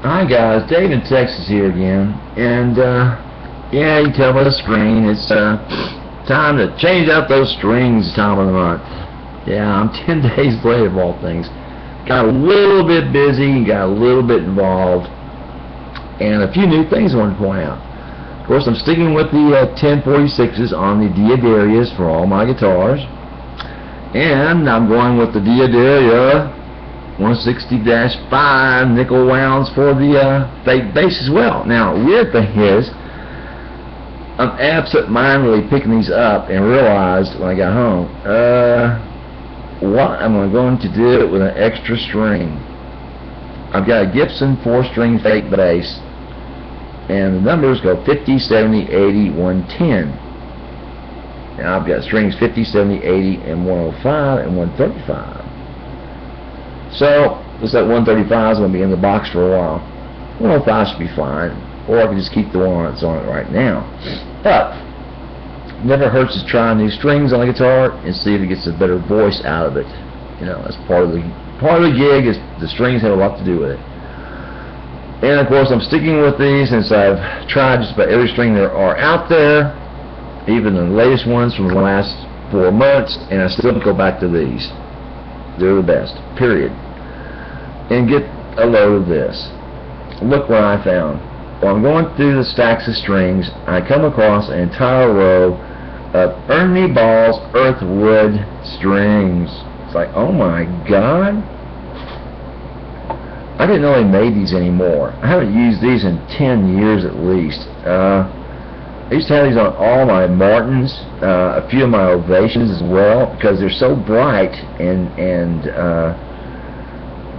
Hi guys, Dave in Texas here again, and yeah, you tell by the screen, it's time to change out those strings time of the month. Yeah, I'm 10 days late of all things. Got a little bit busy, got a little bit involved, and a few new things I want to point out. Of course, I'm sticking with the 1046s on the Gutiars for all my guitars, and I'm going with the Gutiars 160-5 nickel wounds for the fake bass as well. Now, weird thing is, I'm absent-mindedly picking these up and realized when I got home, what am I going to do with an extra string? I've got a Gibson 4-string fake bass, and the numbers go 50, 70, 80, 110. Now I've got strings 50, 70, 80, and 105 and 135. So, looks like 135 is going to be in the box for a while. 105 should be fine, or I can just keep the one that's on it right now. But, never hurts to try new strings on a guitar and see if it gets a better voice out of it. You know, that's part of the gig. Is the strings have a lot to do with it. And of course, I'm sticking with these since I've tried just about every string there are out there, even the latest ones from the last 4 months, and I still go back to these. They're the best, period. And get a load of this. Look what I found. While I'm going through the stacks of strings, I come across an entire row of Ernie Ball's Earthwood strings. It's like, oh my god. I didn't know they made these anymore. I haven't used these in 10 years at least. I used to have these on all my Martins, a few of my Ovations as well, because they're so bright and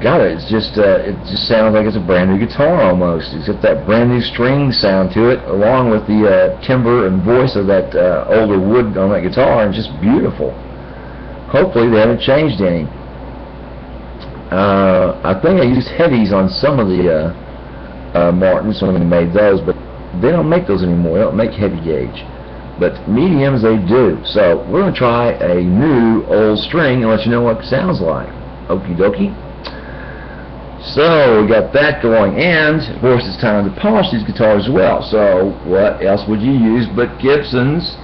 God, it just sounds like it's a brand new guitar almost, except that brand new string sound to it, along with the timbre and voice of that older wood on that guitar, and just beautiful. Hopefully they haven't changed any. I think I used heavies on some of the Martins when they made those, but they don't make those anymore. They don't make heavy gauge, but mediums they do. So we're going to try a new old string and let you know what it sounds like. Okie dokie. So we got that going, and of course it's time to polish these guitars as well. So what else would you use but Gibson's,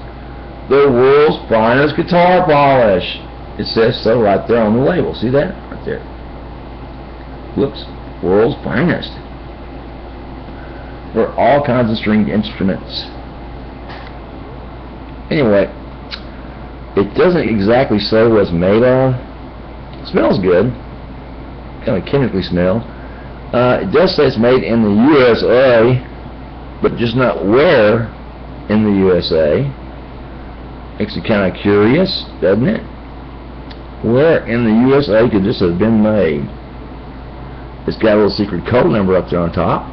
the world's finest guitar polish? It says so right there on the label. See that? Right there. Whoops. World's finest. For all kinds of stringed instruments. Anyway, it doesn't exactly say what it's made of. It smells good. Kind of chemically smell. It does say it's made in the USA, but just not where in the USA. Makes you kind of curious, doesn't it? Where in the USA could this have been made? It's got a little secret code number up there on top.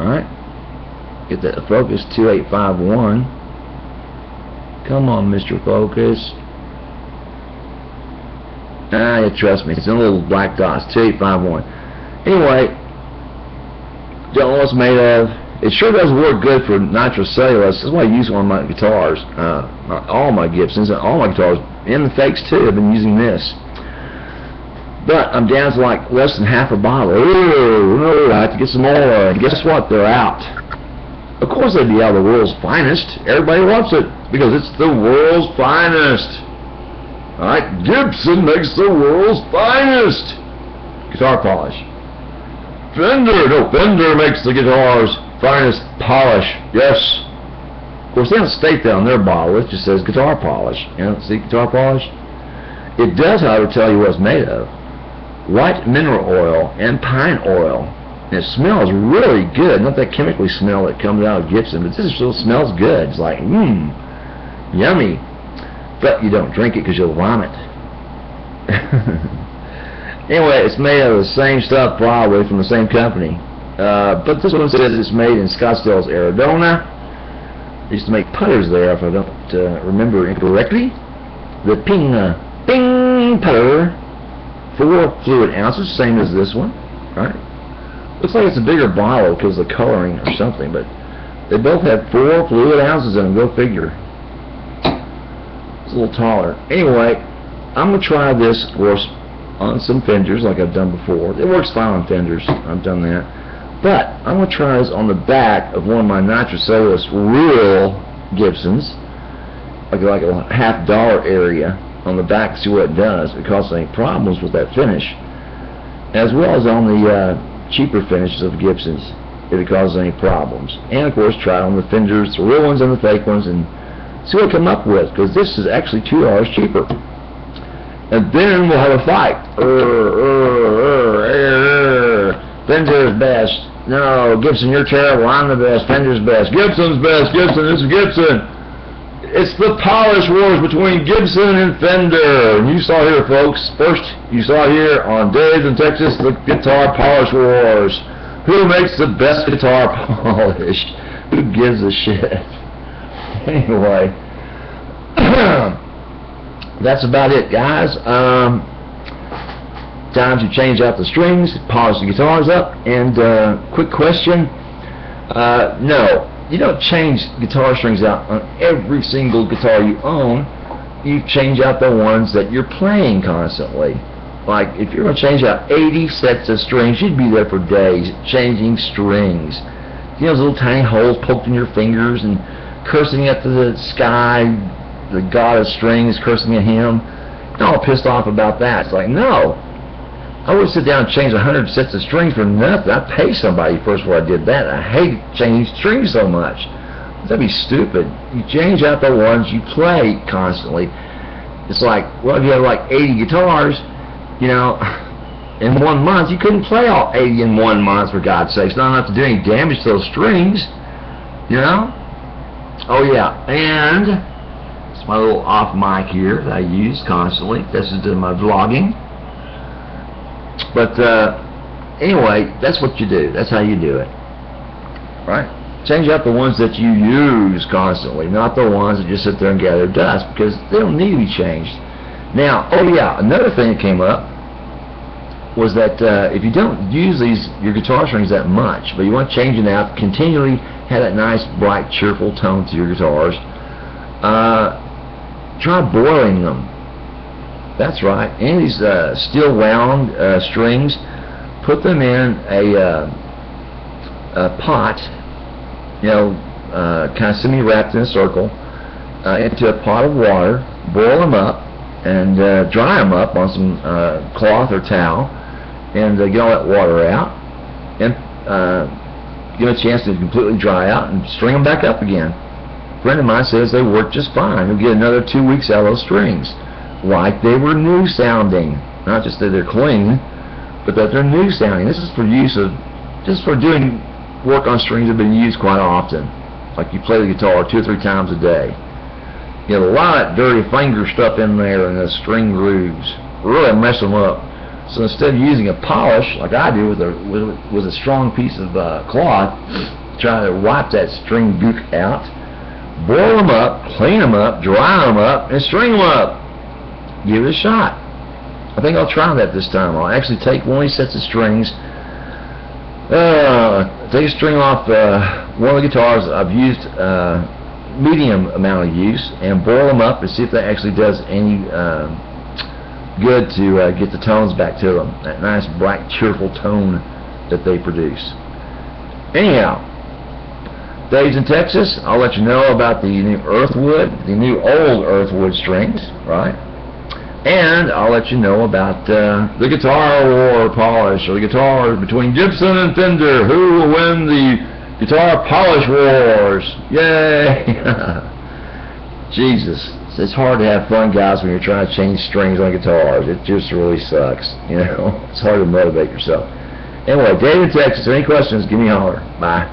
Alright, get that focus, 2851. Come on, Mr. Focus. You trust me, it's in little black dots, 2851. Anyway, don't know what it's made of. It sure does work good for nitrocellulose. That's what I use on my guitars, all my Gibsons, and all my guitars, and the fakes too. I've been using this. But I'm down to like less than half a bottle. Ooh, no, I have to get some more. And guess what? They're out. Of course they'd be out of the world's finest. Everybody loves it because it's the world's finest. Alright, Gibson makes the world's finest guitar polish. Fender makes the guitar's finest polish. Yes. Of course they don't state that on their bottle. It just says guitar polish. You know, see guitar polish? It does, however, tell you what it's made of. White mineral oil and pine oil. And it smells really good. Not that chemically smell that comes out of Gibson, but this still smells good. It's like, yummy. But you don't drink it because you'll vomit. Anyway, it's made of the same stuff, probably from the same company. But this one says it's made in Scottsdale, Arizona. They used to make putters there, if I don't remember incorrectly. The Ping putter. 4 fluid ounces, same as this one, right? Looks like it's a bigger bottle because of the coloring or something, but they both have 4 fluid ounces in them. Go figure. It's a little taller. Anyway, I'm going to try this, of course, on some Fenders like I've done before. It works fine on Fenders. I've done that. But I'm going to try this on the back of one of my Nitro Soloist real Gibsons, like a $50 area on the back, see what it does, if it causes any problems with that finish, as well as on the cheaper finishes of Gibsons, if it causes any problems. And of course, try it on the Fenders, the real ones and the fake ones, and see what I come up with, because this is actually $2 cheaper. And then we'll have a fight. Fender's best. No, Gibson, you're terrible. I'm the best. Fender's best. Gibson's best. Gibson, this is Gibson. It's the polish wars between Gibson and Fender. And you saw here, folks. First, you saw here on Damage in Texas, the guitar polish wars. Who makes the best guitar polish? Who gives a shit? Anyway, that's about it, guys. Time to change out the strings, polish the guitars up. And quick question: no, you don't change guitar strings out on every single guitar you own. You change out the ones that you're playing constantly. Like if you're going to change out 80 sets of strings, you'd be there for days changing strings. You know those little tiny holes poked in your fingers and cursing at the sky, the god of strings, cursing at him. You're all pissed off about that. It's like, no, I would sit down and change 100 sets of strings for nothing. I'd pay somebody first before I did that. I hate changing strings so much. That'd be stupid. You change out the ones you play constantly. It's like, well, if you have like 80 guitars, you know, in 1 month, you couldn't play all 80 in 1 month, for God's sakes. Not enough to do any damage to those strings, you know? Oh, yeah, and it's my little off mic here that I use constantly. This is my vlogging. But anyway, that's what you do. That's how you do it. Right? Change out the ones that you use constantly, not the ones that just sit there and gather dust, because they don't need to be changed. Now, oh yeah, another thing that came up was that if you don't use your guitar strings that much, but you want to change it out, continually have that nice, bright, cheerful tone to your guitars, try boiling them. That's right. Any of these steel wound strings, put them in a pot, you know, kind of semi-wrapped in a circle, into a pot of water, boil them up, and dry them up on some cloth or towel, and get all that water out, and give them a chance to completely dry out, and string them back up again. A friend of mine says they work just fine. He'll get another 2 weeks out of those strings, like they were new sounding. Not just that they're clean, but that they're new sounding. This is for use of, just for doing work on strings that have been used quite often. Like you play the guitar 2 or 3 times a day. You have a lot of dirty finger stuff in there and the string grooves. Really mess them up. So instead of using a polish, like I do with a strong piece of cloth, try to wipe that string gook out, boil them up, clean them up, dry them up, and string them up. Give it a shot. I think I'll try that this time. I'll actually take one of these sets of strings, take a string off one of the guitars I've used medium amount of use, and boil them up and see if that actually does any good to get the tones back to them. That nice, bright, cheerful tone that they produce. Anyhow, Dave's in Texas. I'll let you know about the new Earthwood, the new old Earthwood strings, right? And I'll let you know about the guitar war polish, or the guitar between Gibson and Fender. Who will win the guitar polish wars? Yay! Jesus, it's hard to have fun, guys, when you're trying to change strings on guitars. It just really sucks, you know. It's hard to motivate yourself. Anyway, Dave in Texas. Any questions, give me a holler. Bye.